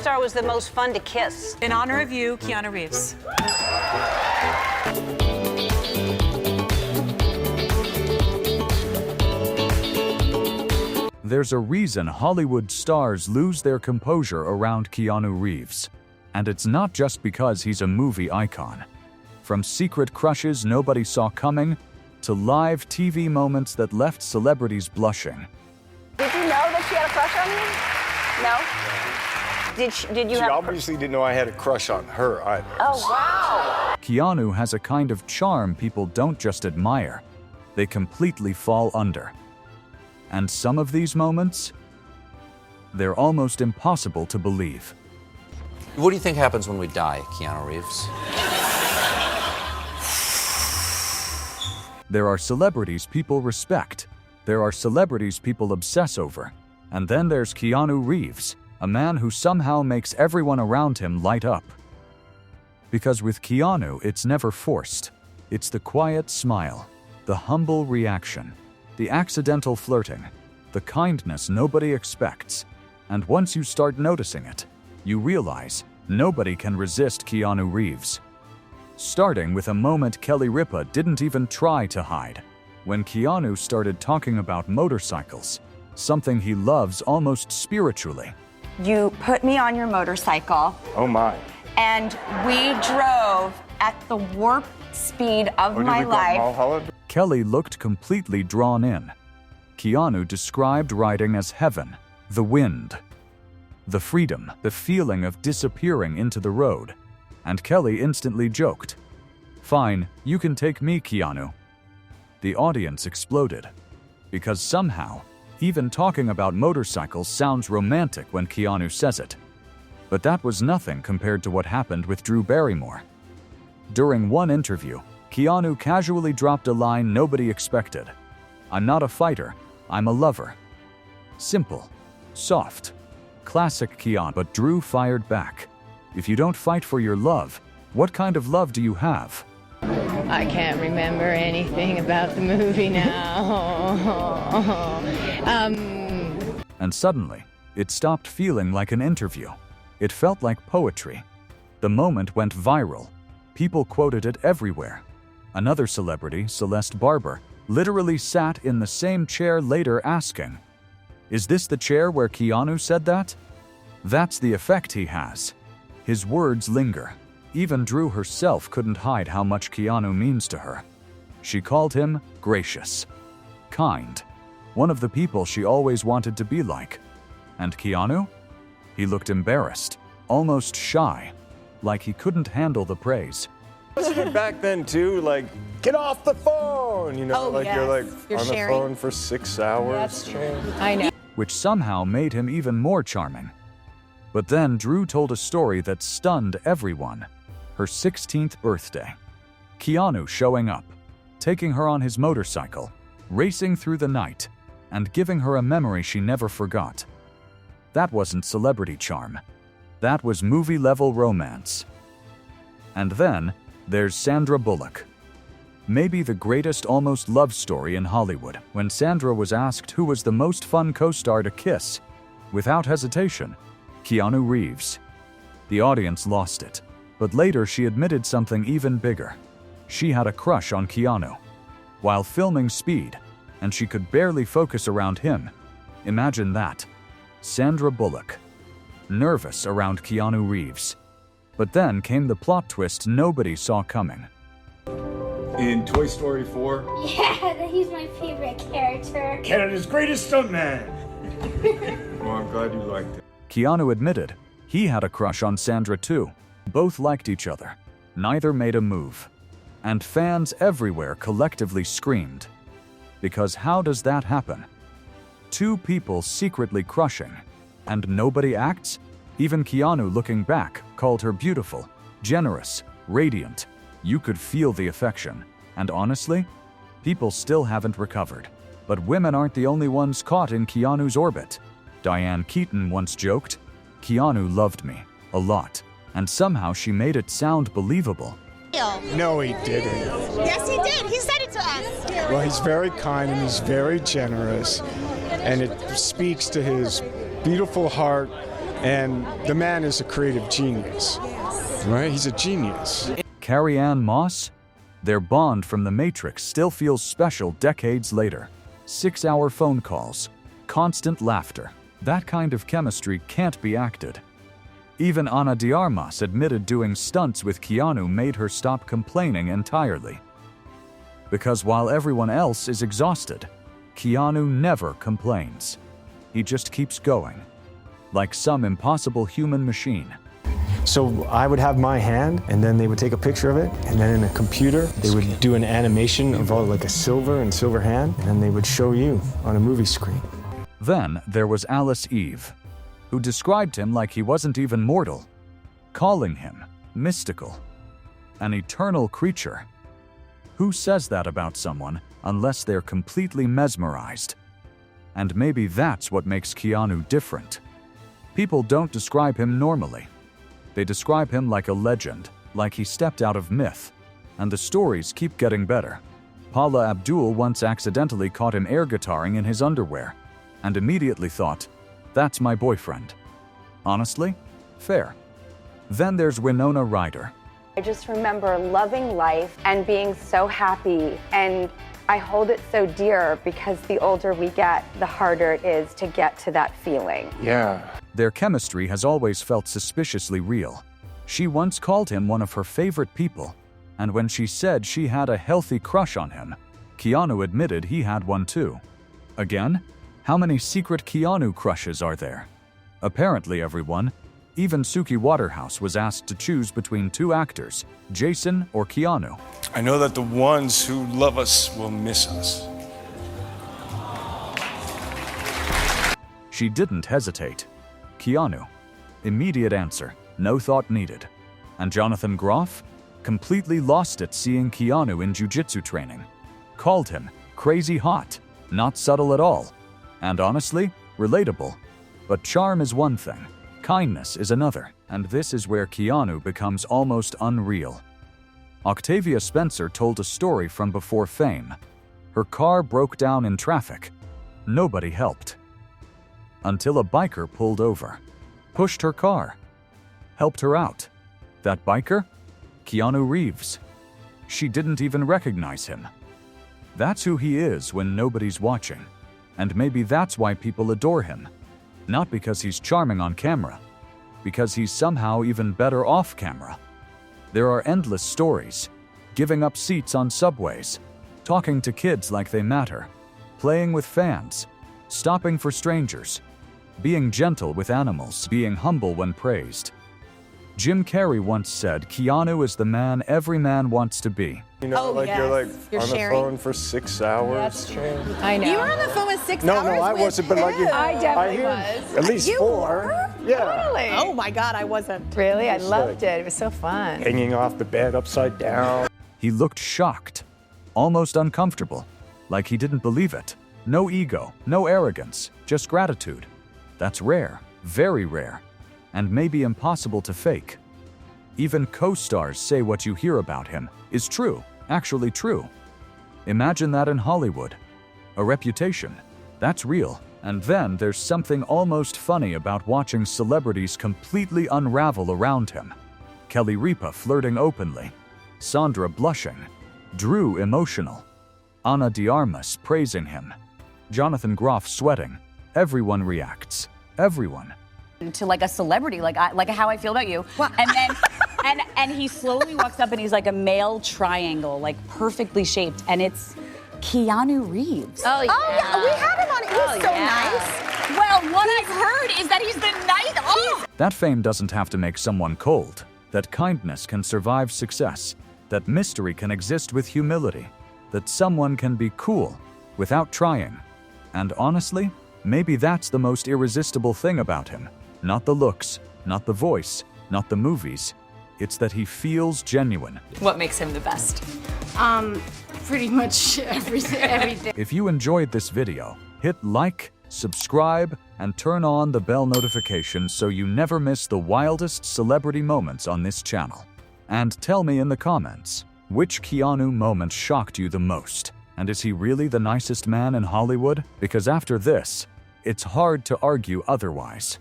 co-star was the most fun to kiss? In honor of you, Keanu Reeves. There's a reason Hollywood stars lose their composure around Keanu Reeves. And it's not just because he's a movie icon. From secret crushes nobody saw coming, to live TV moments that left celebrities blushing. Did you know that she had a crush on you? No? Did you She have obviously didn't know I had a crush on her either. Oh, wow. Keanu has a kind of charm people don't just admire, they completely fall under. And some of these moments, they're almost impossible to believe. What do you think happens when we die, Keanu Reeves? There are celebrities people respect. There are celebrities people obsess over. And then there's Keanu Reeves, a man who somehow makes everyone around him light up. Because with Keanu, it's never forced. It's the quiet smile, the humble reaction, the accidental flirting, the kindness nobody expects. And once you start noticing it, you realize nobody can resist Keanu Reeves. Starting with a moment Kelly Ripa didn't even try to hide. When Keanu started talking about motorcycles, something he loves almost spiritually. You put me on your motorcycle. Oh my. And we drove at the warp speed of my life. Kelly looked completely drawn in. Keanu described riding as heaven, the wind, the freedom, the feeling of disappearing into the road. And Kelly instantly joked, "Fine, you can take me, Keanu." The audience exploded. Because somehow, even talking about motorcycles sounds romantic when Keanu says it. But that was nothing compared to what happened with Drew Barrymore. During one interview, Keanu casually dropped a line nobody expected. "I'm not a fighter, I'm a lover." Simple, soft, classic Keanu. But Drew fired back. "If you don't fight for your love, what kind of love do you have?" I can't remember anything about the movie now. And suddenly, it stopped feeling like an interview. It felt like poetry. The moment went viral. People quoted it everywhere. Another celebrity, Celeste Barber, literally sat in the same chair later asking, "Is this the chair where Keanu said that?" That's the effect he has. His words linger. Even Drew herself couldn't hide how much Keanu means to her. She called him gracious, kind, one of the people she always wanted to be like. And Keanu? He looked embarrassed, almost shy, like he couldn't handle the praise. Wasn't it back then too, like, get off the phone, you know, like yes. you're like You're on sharing. the phone for 6 hours. That's true. I know. Which somehow made him even more charming. But then Drew told a story that stunned everyone. Her 16th birthday. Keanu showing up, taking her on his motorcycle, racing through the night, and giving her a memory she never forgot. That wasn't celebrity charm. That was movie-level romance. And then, there's Sandra Bullock. Maybe the greatest almost love story in Hollywood. When Sandra was asked who was the most fun co-star to kiss, without hesitation, Keanu Reeves. The audience lost it. But later she admitted something even bigger. She had a crush on Keanu. While filming Speed, and she could barely focus around him. Imagine that. Sandra Bullock. Nervous around Keanu Reeves. But then came the plot twist nobody saw coming. In Toy Story 4? Yeah, he's my favorite character. Canada's greatest stuntman! Well, I'm glad you liked it. Keanu admitted he had a crush on Sandra too. Both liked each other. Neither made a move. And fans everywhere collectively screamed. Because how does that happen? Two people secretly crushing. And nobody acts? Even Keanu, looking back, called her beautiful, generous, radiant. You could feel the affection. And honestly, people still haven't recovered. But women aren't the only ones caught in Keanu's orbit. Diane Keaton once joked, "Keanu loved me, a lot, and somehow she made it sound believable." No, he didn't. Yes, he did. He said it to us. Well, he's very kind and he's very generous, and it speaks to his beautiful heart And the man is a creative genius, right? He's a genius. Carrie-Anne Moss? Their bond from The Matrix still feels special decades later. 6-hour phone calls, constant laughter. That kind of chemistry can't be acted. Even Ana de Armas admitted doing stunts with Keanu made her stop complaining entirely. Because while everyone else is exhausted, Keanu never complains. He just keeps going, like some impossible human machine. So I would have my hand, and then they would take a picture of it, and then in a computer, they would do an animation of all like a silver hand, and then they would show you on a movie screen. Then there was Alice Eve, who described him like he wasn't even mortal, calling him mystical, an eternal creature. Who says that about someone unless they're completely mesmerized? And maybe that's what makes Keanu different. People don't describe him normally. They describe him like a legend, like he stepped out of myth, and the stories keep getting better. Paula Abdul once accidentally caught him air guitaring in his underwear, and immediately thought, that's my boyfriend. Honestly, fair. Then there's Winona Ryder. I just remember loving life and being so happy, and I hold it so dear because the older we get, the harder it is to get to that feeling. Yeah. Their chemistry has always felt suspiciously real. She once called him one of her favorite people, and when she said she had a healthy crush on him, Keanu admitted he had one too. Again, how many secret Keanu crushes are there? Apparently everyone, even Suki Waterhouse, was asked to choose between two actors, Jason or Keanu. I know that the ones who love us will miss us. She didn't hesitate. Keanu. Immediate answer, no thought needed. And Jonathan Groff? Completely lost it seeing Keanu in jiu-jitsu training. Called him crazy hot, not subtle at all. And honestly, relatable. But charm is one thing, kindness is another, and this is where Keanu becomes almost unreal. Octavia Spencer told a story from before fame. Her car broke down in traffic. Nobody helped. Until a biker pulled over, pushed her car, helped her out. That biker? Keanu Reeves. She didn't even recognize him. That's who he is when nobody's watching. And maybe that's why people adore him. Not because he's charming on camera, because he's somehow even better off camera. There are endless stories, giving up seats on subways, talking to kids like they matter, playing with fans, stopping for strangers, being gentle with animals, being humble when praised. Jim Carrey once said, Keanu is the man every man wants to be. You know, like you're like You're on sharing. the phone for 6 hours. That's true. I know. You were on the phone with 6 No, hours? I with wasn't, but like him? I definitely hear was. at least You 4. were? Yeah. Really? Oh my God, I wasn't. Really? I Just loved like- it. It was so fun. Hanging off the bed upside down. He looked shocked, almost uncomfortable, like he didn't believe it. No ego, no arrogance, just gratitude. That's rare, very rare, and maybe impossible to fake. Even co-stars say what you hear about him is true, actually true. Imagine that in Hollywood. A reputation, that's real. And then there's something almost funny about watching celebrities completely unravel around him. Kelly Ripa flirting openly, Sandra blushing, Drew emotional, Ana de Armas praising him, Jonathan Groff sweating. Everyone reacts. Everyone. To like a celebrity, like how I feel about you. And then and he slowly walks up and he's like a male triangle, like perfectly shaped, and it's Keanu Reeves. Oh, yeah. Oh yeah, we had him on. He's so nice. Well, what I've heard is that he's the nice. Oh. That fame doesn't have to make someone cold. That kindness can survive success. That mystery can exist with humility. That someone can be cool without trying. And honestly, maybe that's the most irresistible thing about him. Not the looks, not the voice, not the movies. It's that he feels genuine. What makes him the best? Pretty much everything. If you enjoyed this video, hit like, subscribe, and turn on the bell notification so you never miss the wildest celebrity moments on this channel. And tell me in the comments, which Keanu moment shocked you the most? And is he really the nicest man in Hollywood? Because after this, it's hard to argue otherwise.